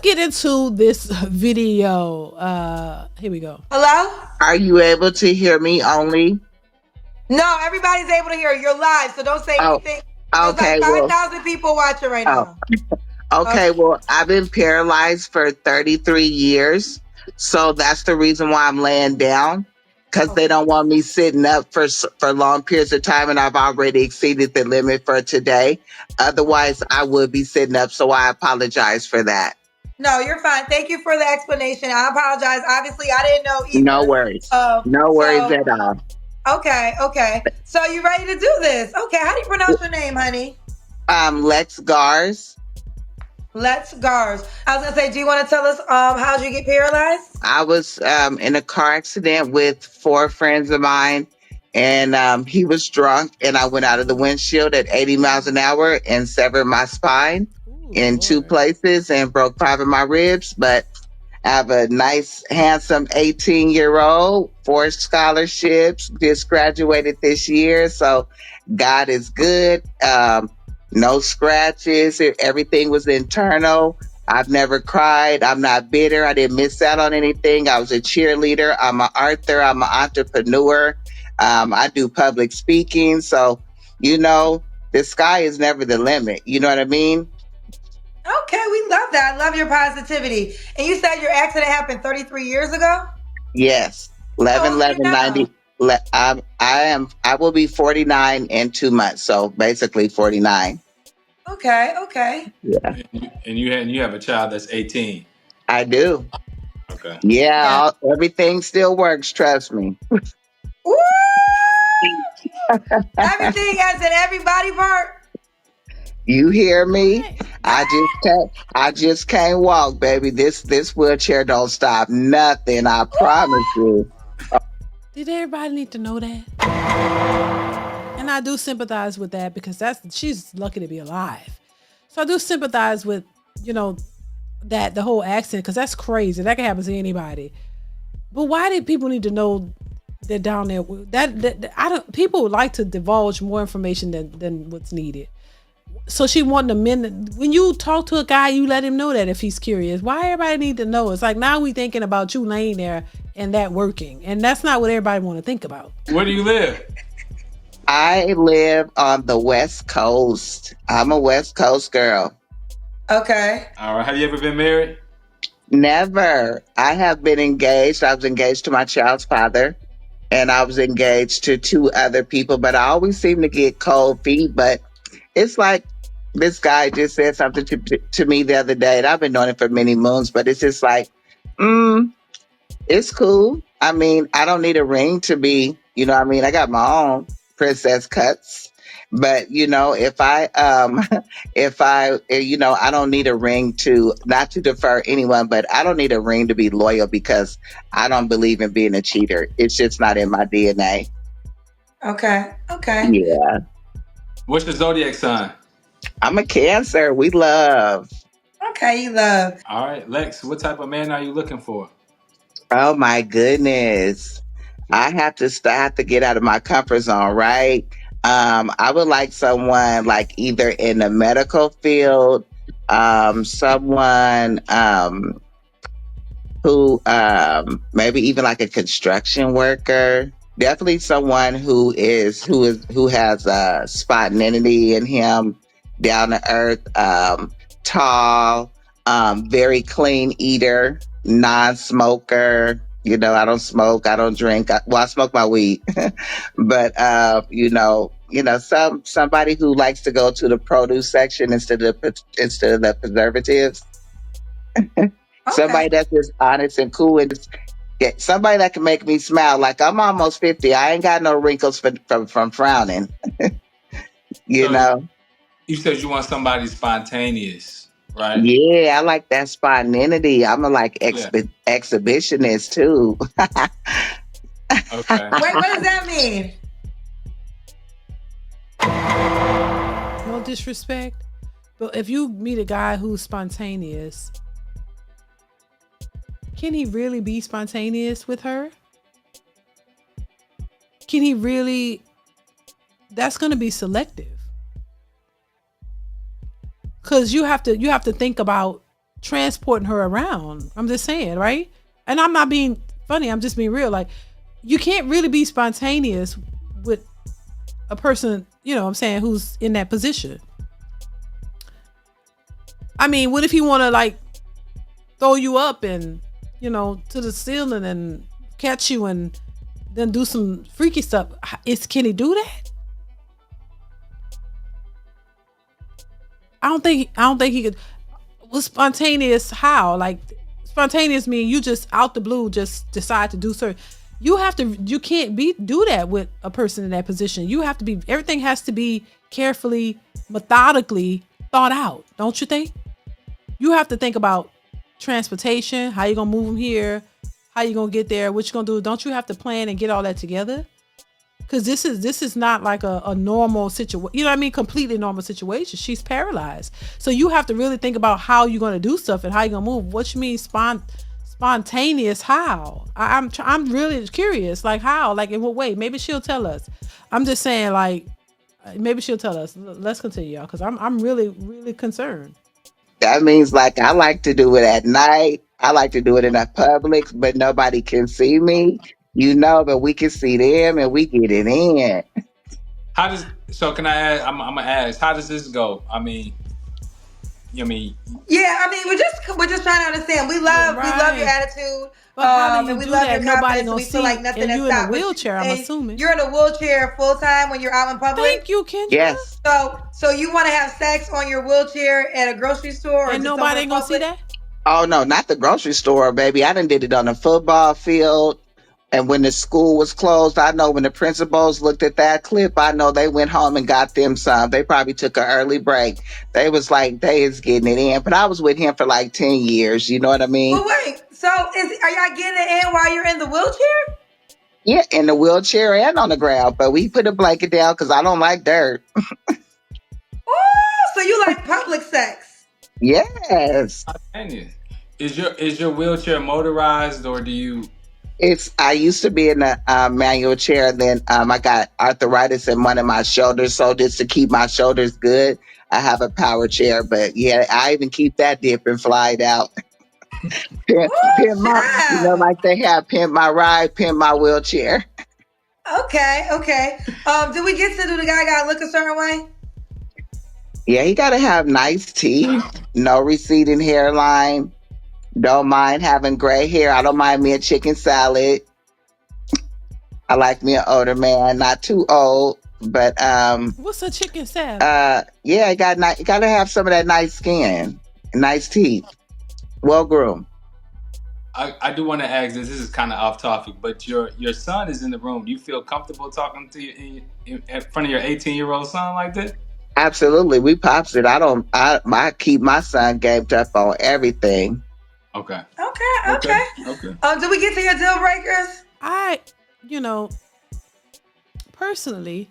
let's get into this video. Here we go. Hello? Are you able to hear me only? No, everybody's able to hear. You're live, so don't say Oh, anything. There's like okay. Well, 5,000 people watching right oh, now. okay. Okay. Well, I've been paralyzed for 33 years. So that's the reason why I'm laying down because they Okay. don't want me sitting up for long periods of time. And I've already exceeded the limit for today. Otherwise, I would be sitting up. So I apologize for that. No, you're fine. Thank you for the explanation. I apologize. Obviously, I didn't know No either. worries. No worries So, at all. okay. So, you ready to do this? Okay. How do you pronounce your name, honey? Lex Gars. Let's Gars. I was gonna say, do you want to tell us how did you get paralyzed? I was in a car accident with four friends of mine, and he was drunk, and I went out of the windshield at 80 miles an hour and severed my spine Ooh, in two Lord. places and broke five of my ribs. But I have a nice, handsome 18-year-old, four scholarships, just graduated this year. So God is good. No scratches. Everything was internal. I've never cried. I'm not bitter. I didn't miss out on anything. I was a cheerleader. I'm an author. I'm an entrepreneur. I do public speaking. So, the sky is never the limit. You know what I mean? Okay, we love that. I love your positivity. And you said your accident happened 33 years ago? Yes. How 11, old are you 11, now? 90. I will be 49 in 2 months. So basically 49. Okay. Yeah, And you have a child that's 18. I do. Okay. Yeah. Yeah. Everything still works. Trust me. Woo! Everything has an everybody part. You hear me? Right. I just can't walk, baby. This wheelchair don't stop nothing. I promise you. Did everybody need to know that? And I do sympathize with that because she's lucky to be alive. So I do sympathize with, you know, that the whole accident because that's crazy. That can happen to anybody. But why did people need to know they're down there? That I don't. People would like to divulge more information than what's needed. So she wanted a minute. When you talk to a guy, you let him know that if he's curious. Why everybody need to know? It's like now we thinking about you laying there and that working, and that's not what everybody want to think about. Where do you live? I live on the West Coast. I'm a West Coast girl. Okay. All right. Have you ever been married? Never. I have been engaged. I was engaged to my child's father, and I was engaged to two other people, but I always seem to get cold feet. But it's like this guy just said something to me the other day, and I've been doing it for many moons, but it's just like, mm, it's cool. I mean, I don't need a ring to be, what I mean? I got my own princess cuts. But if I I don't need a ring to not to defer anyone, but I don't need a ring to be loyal because I don't believe in being a cheater. It's just not in my DNA. Okay. Yeah. What's your zodiac sign? I'm a Cancer. We love. Okay, you love. All right, Lex. What type of man are you looking for? Oh my goodness. I have to get out of my comfort zone, right? I would like someone like either in the medical field, someone who maybe even like a construction worker. Definitely someone who has spontaneity in him, down to earth, tall, very clean eater, non-smoker. I don't smoke, I don't drink. I smoke my weed, but somebody who likes to go to the produce section instead of the preservatives. Okay. Somebody that's just honest and cool and just somebody that can make me smile. Like I'm almost 50. I ain't got no wrinkles from frowning. you So know? you said you want somebody spontaneous, right? Yeah, I like that spontaneity. I'm a like Yeah. exhibitionist too. Okay. Wait, what does that mean? No disrespect, but if you meet a guy who's spontaneous, can he really be spontaneous with her? Can he really? That's going to be selective. Cuz you have to think about transporting her around. I'm just saying, right? And I'm not being funny. I'm just being real. Like, you can't really be spontaneous with a person, you know what I'm saying, who's in that position. I mean, what if he want to like throw you up and, you know, to the ceiling and catch you and then do some freaky stuff? Can he do that? I don't think he could. Was spontaneous how? Like, spontaneous mean you just out the blue just decide to do certain. You can't do that with a person in that position. You have to be, everything has to be carefully, methodically thought out, don't you think? You have to think about transportation, how you gonna move them here, how you gonna get there, what you gonna do. Don't you have to plan and get all that together? Because this is not like a normal situation. You know what I mean? Completely normal situation. She's paralyzed, so you have to really think about how you're gonna do stuff and how you're gonna move. What you mean spontaneous? How? I'm really curious. Like how? Like in what way? Maybe she'll tell us. I'm just saying, like maybe she'll tell us. Let's continue, y'all, because I'm really concerned. That means like I like to do it at night. I like to do it in a public, but nobody can see me. You know, but we can see them and we get it in. How does so? Can I ask? I'm gonna ask. How does this go? I mean, you mean Yeah, I mean, we're just trying to understand. We love your Right. attitude, But how do you and we do love your that? Nobody confidence, and gonna we feel like see, nothing and has you in a stopped. wheelchair. I'm And assuming. you're in a wheelchair full time when you're out in public. Thank you, Kendra. Yes. So you want to have sex on your wheelchair at a grocery store or And just somewhere nobody in ain't gonna see public? that. Oh no, not the grocery store, baby. I done did it on the football field. And when the school was closed, I know when the principals looked at that clip, I know they went home and got them some. They probably took an early break. They was like, they is getting it in. But I was with him for like 10 years. You know what I mean? But wait, so are y'all getting it in while you're in the wheelchair? Yeah, in the wheelchair and on the ground. But we put a blanket down because I don't like dirt. Oh, so you like public sex? Yes. spontaneous? Is your wheelchair motorized or do you? I used to be in a manual chair. Then I got arthritis in one of my shoulders. So just to keep my shoulders good, I have a power chair. But yeah, I even keep that dip and fly it out. Oh, Pimp my, child. like they have pimp my ride, pimp my wheelchair. Okay, okay. Do we get to do the guy got to look a certain way? Yeah, he got to have nice teeth, no receding hairline. Don't mind having gray hair. I don't mind me a chicken salad. I like me an older man, not too old, but What's a chicken salad? yeah, you got to have some of that nice skin, nice teeth, well groomed. I do want to ask this. This is kind of off topic, but your son is in the room. Do you feel comfortable talking to you in front of your 18-year-old son like that? Absolutely, we pops it. I keep my son gamed up on everything. Okay. Okay, Okay. okay. Okay. Do we get to your deal breakers? I, you know, personally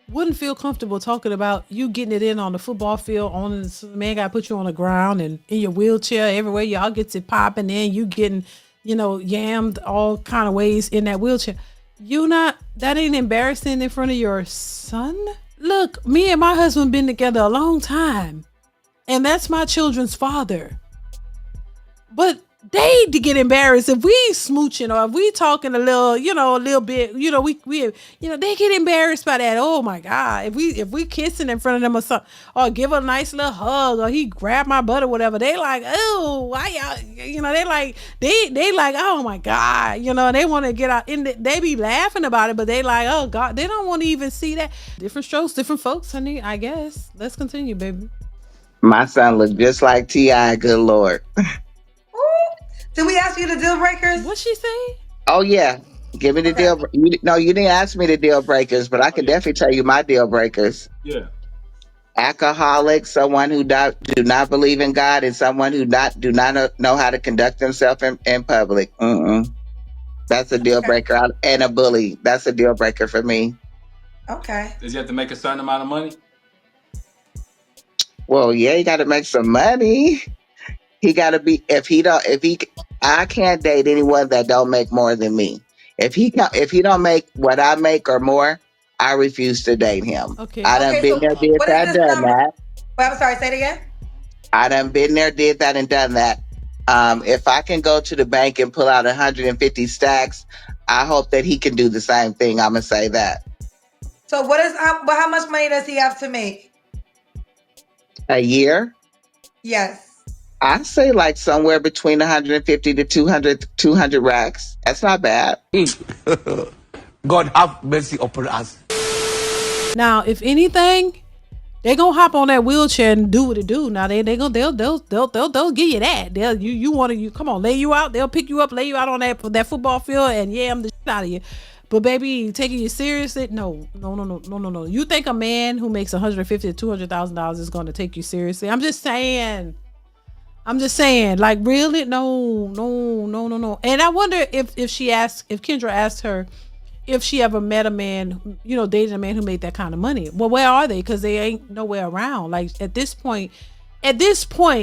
wouldn't feel comfortable talking about you getting it in on the football field. On the man got to put you on the ground and in your wheelchair everywhere. Y'all gets it popping in. You getting, you know, yammed all kind of ways in that wheelchair. You not that ain't embarrassing in front of your son. Look, me and my husband been together a long time, and that's my children's father. But they to get embarrassed if we smooching or if we talking a little, you know, a little bit, you know, we you know, they get embarrassed by that. Oh my God. If we kissing in front of them or something, or give a nice little hug, or he grab my butt or whatever, they like, oh, why y'all, you know, they like, oh my God, you know, they want to get out and they be laughing about it, but they like, oh God, they don't want to even see that. Different strokes, different folks, honey, I guess. Let's continue, baby. My son looked just like Ti. Good Lord. Ooh. Did we ask you the deal breakers? What she say? Oh yeah, give me the Okay. deal. No, you didn't ask me the deal breakers, but I Oh can yeah. definitely tell you my deal breakers. Yeah. Alcoholic, someone who do not believe in God, and someone who do not know how to conduct themselves in public. Mm-mm. That's a deal Okay. breaker. And a bully. That's a deal breaker for me. Okay. Does he have to make a certain amount of money? Well, yeah, he got to make some money. He got to be. I can't date anyone that don't make more than me. If he don't make what I make or more, I refuse to date him. Okay. I done Okay. been So there, did what is that, this done number? that. Wait, I'm sorry. Say it again. I done been there, did that, and done that. If I can go to the bank and pull out 150 stacks, I hope that he can do the same thing. I'm gonna say that. So how much money does he have to make? A year? Yes. I say like somewhere between 150 to 200 racks. That's not bad. God have mercy upon us. Now, if anything, they gonna hop on that wheelchair and do what it do. Now they'll give you that. You want to come on, lay you out. They'll pick you up, lay you out on that football field, and I'm the shit out of you. But baby, taking you seriously? No. You think a man who makes $150,000 to $200,000 is going to take you seriously? I'm just saying. Like, really? No. And I wonder if Kendra asked her if she ever met a man, dated a man who made that kind of money. Well, where are they? Because they ain't nowhere around. Like, at this point,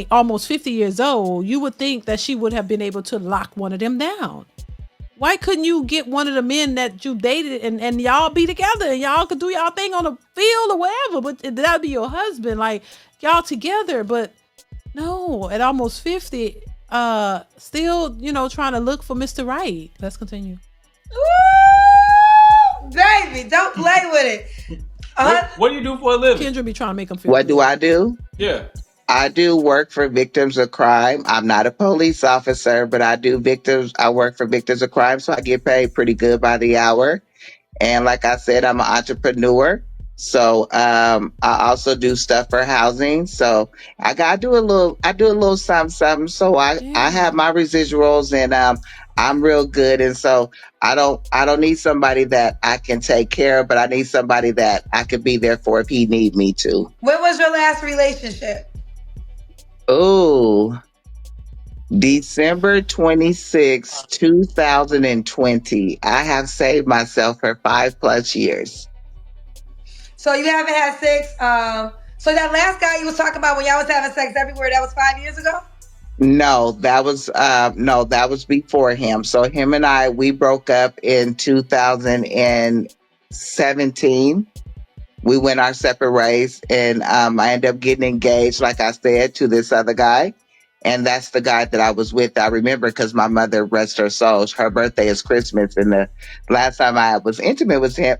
almost 50 years old, you would think that she would have been able to lock one of them down. Why couldn't you get one of the men that you dated and y'all be together and y'all could do y'all thing on the field or wherever, but that'd be your husband, like y'all together. But no, at almost 50, still, trying to look for Mr. Right. Let's continue. Ooh, baby, don't play with it. What do you do for a living? Kendra be trying to make them feel What good. do I do? Yeah. I do work for victims of crime. I'm not a police officer, but I work for victims of crime, so I get paid pretty good by the hour. And like I said, I'm an entrepreneur. So I also do stuff for housing. So I do a little something. So I have my residuals, and I'm real good. And so I don't need somebody that I can take care of, but I need somebody that I could be there for if he need me to. When was your last relationship? Oh, December 26, 2020. I have saved myself for 5+ years. So you haven't had sex. So that last guy you was talking about when y'all was having sex everywhere, that was 5 years ago? No, that was before him. So him and we broke up in 2017. We went our separate ways, and I ended up getting engaged, like I said, to this other guy. And that's the guy that I was with. I remember because my mother, rest her soul, her birthday is Christmas. And the last time I was intimate with him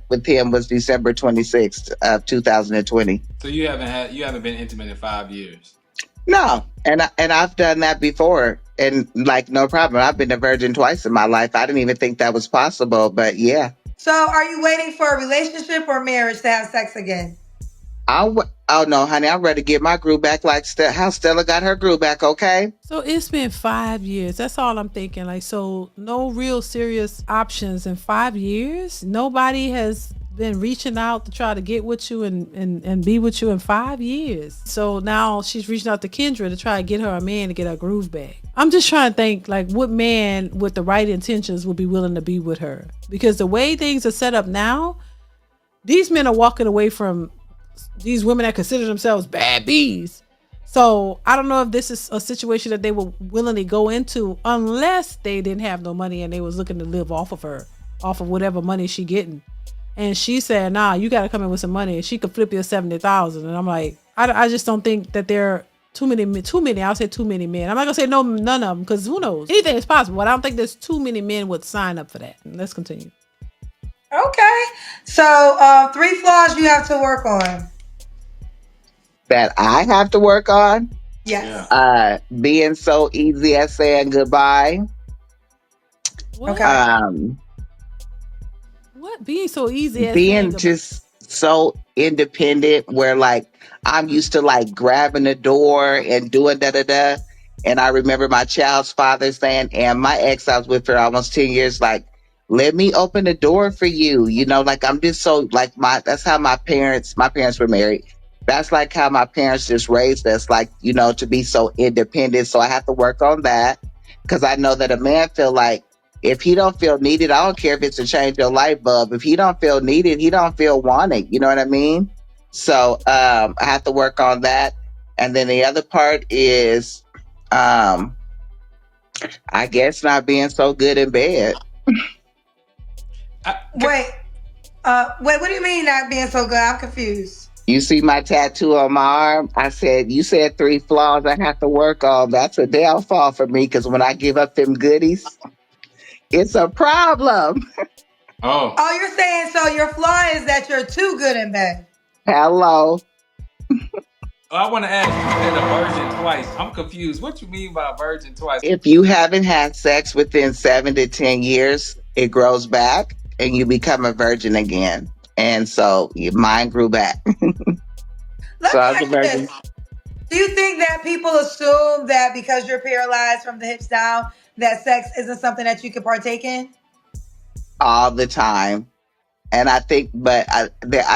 was December 26th of 2020. So you haven't been intimate in 5 years? No. And I've done that before. And like, no problem. I've been a virgin twice in my life. I didn't even think that was possible, but yeah. So are you waiting for a relationship or marriage to have sex again? Oh no, honey, I'm ready to get my groove back like how Stella got her groove back, okay? So it's been 5 years. That's all I'm thinking. Like, so no real serious options in 5 years? Nobody has been reaching out to try to get with you and be with you in 5 years. So now she's reaching out to Kendra to try to get her a man to get her groove back. I'm just trying to think, like, what man with the right intentions would be willing to be with her? Because the way things are set up now, these men are walking away from these women that consider themselves bad bees. So I don't know if this is a situation that they would willingly go into unless they didn't have no money and they was looking to live off of whatever money she getting. And she said, nah, you got to come in with some money and she could flip you 70,000. And I'm like, I just don't think that there are too many. I'll say too many men. I'm not gonna say none of them, because who knows? Anything is possible. But I don't think there's too many men would sign up for that. Let's continue. Okay. So 3 flaws you have to work on. That I have to work on? Yes. Yeah. Being so easy at saying goodbye. What? Okay. What? Being so easy at being just so independent, where like I'm used to like grabbing the door and doing da-da-da. And I remember my child's father saying, and my ex, I was with for almost 10 years, like, let me open the door for you. Like I'm just so like that's how my parents were married. That's like how my parents just raised us, like, to be so independent. So I have to work on that, because I know that a man feel like if he don't feel needed, I don't care if it's to change your light bulb. If he don't feel needed, he don't feel wanted. You know what I mean? So I have to work on that. And then the other part is, I guess, not being so good in bed. Wait, what do you mean not being so good? I'm confused. You see my tattoo on my arm? I said, you said 3 flaws I have to work on. That's a downfall for me because when I give up them goodies, it's a problem. Oh, Oh, you're saying so your flaw is that you're too good in bed. Hello. I want to ask. You said a virgin twice. I'm confused. What you mean by virgin twice? If you haven't had sex within 7 to 10 years, it grows back and you become a virgin again. And so mine grew back. Let So me I was a ask you virgin this. Do you think that people assume that because you're paralyzed from the hips down, that sex isn't something that you could partake in? all the time. And I think, but I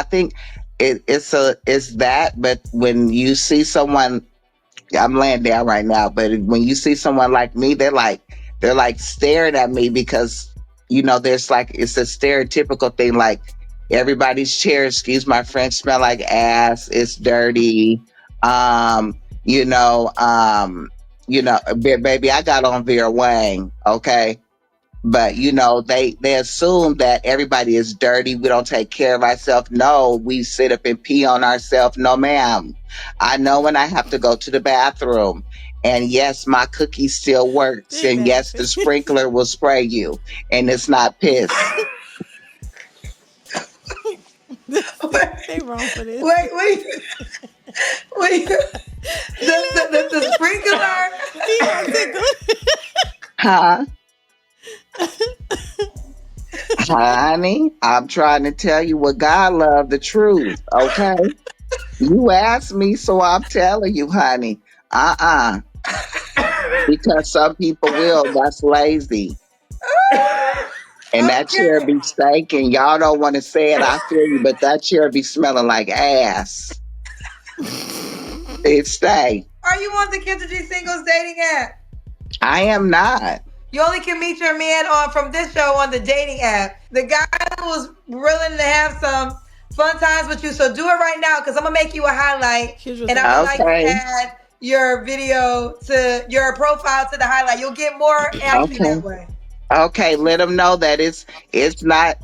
think it's that. But when you see someone, I'm laying down right now. But when you see someone like me, they're like staring at me because there's like it's a stereotypical thing. Like everybody's chair, excuse my French, smell like ass. It's dirty. Um, you know, um, baby, I got on Vera Wang. Okay, but they assume that everybody is dirty, we don't take care of ourselves. No, we sit up and pee on ourselves. No ma'am, I know when I have to go to the bathroom, and yes, my cookie still works, They and yes, laughing. the sprinkler will spray you, and it's not piss. They wrong for this. Wait, wait. He laughing. The sprinkler. He gonna tickle. Huh? Honey, I'm trying to tell you what God loved, the truth. Okay, you asked me, so I'm telling you, honey. uh because some people will. That's lazy. And that chair Okay. be stinking. Y'all don't want to say it. I feel you, but that chair be smelling like ass. It stank. Are you on the Kendra G Singles dating app? I am not. You only can meet your man on from this show on the dating app. The guy was willing to have some fun times with you. So do it right now because I'm gonna make you a highlight, and I would like to Okay. add your video to your profile to the highlight. You'll get more action Okay. that way. Okay. Let them know that it's not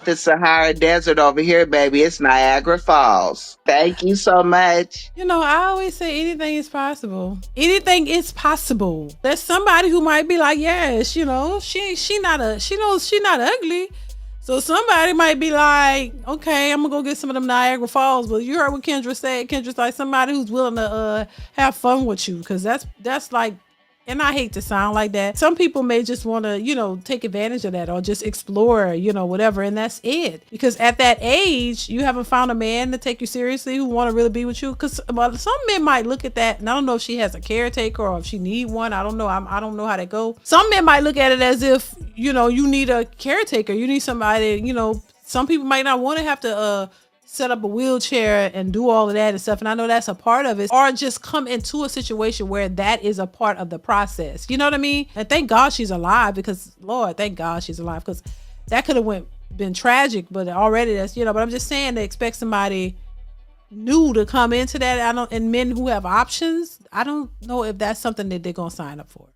the Sahara Desert over here, baby. It's Niagara Falls. Thank you so much. I always say anything is possible. Anything is possible. There's somebody who might be like, yes, she knows she not ugly. So somebody might be like, okay, I'm gonna go get some of them Niagara Falls. But you heard what Kendra said. Kendra's like somebody who's willing to have fun with you, because that's like. And I hate to sound like that. Some people may just want to, take advantage of that or just explore, whatever. And that's it. Because at that age, you haven't found a man to take you seriously who want to really be with you. Because some men might look at that, and I don't know if she has a caretaker or if she need one. I don't know. I don't know how that go. Some men might look at it as if, you need a caretaker. You need somebody, some people might not want to have to set up a wheelchair and do all of that and stuff. And I know that's a part of it. Or just come into a situation where that is a part of the process. You know what I mean? And thank God she's alive, because Lord, thank God she's alive, because that could have been tragic, but already that's, but I'm just saying, to expect somebody new to come into that. And men who have options, I don't know if that's something that they're going to sign up for.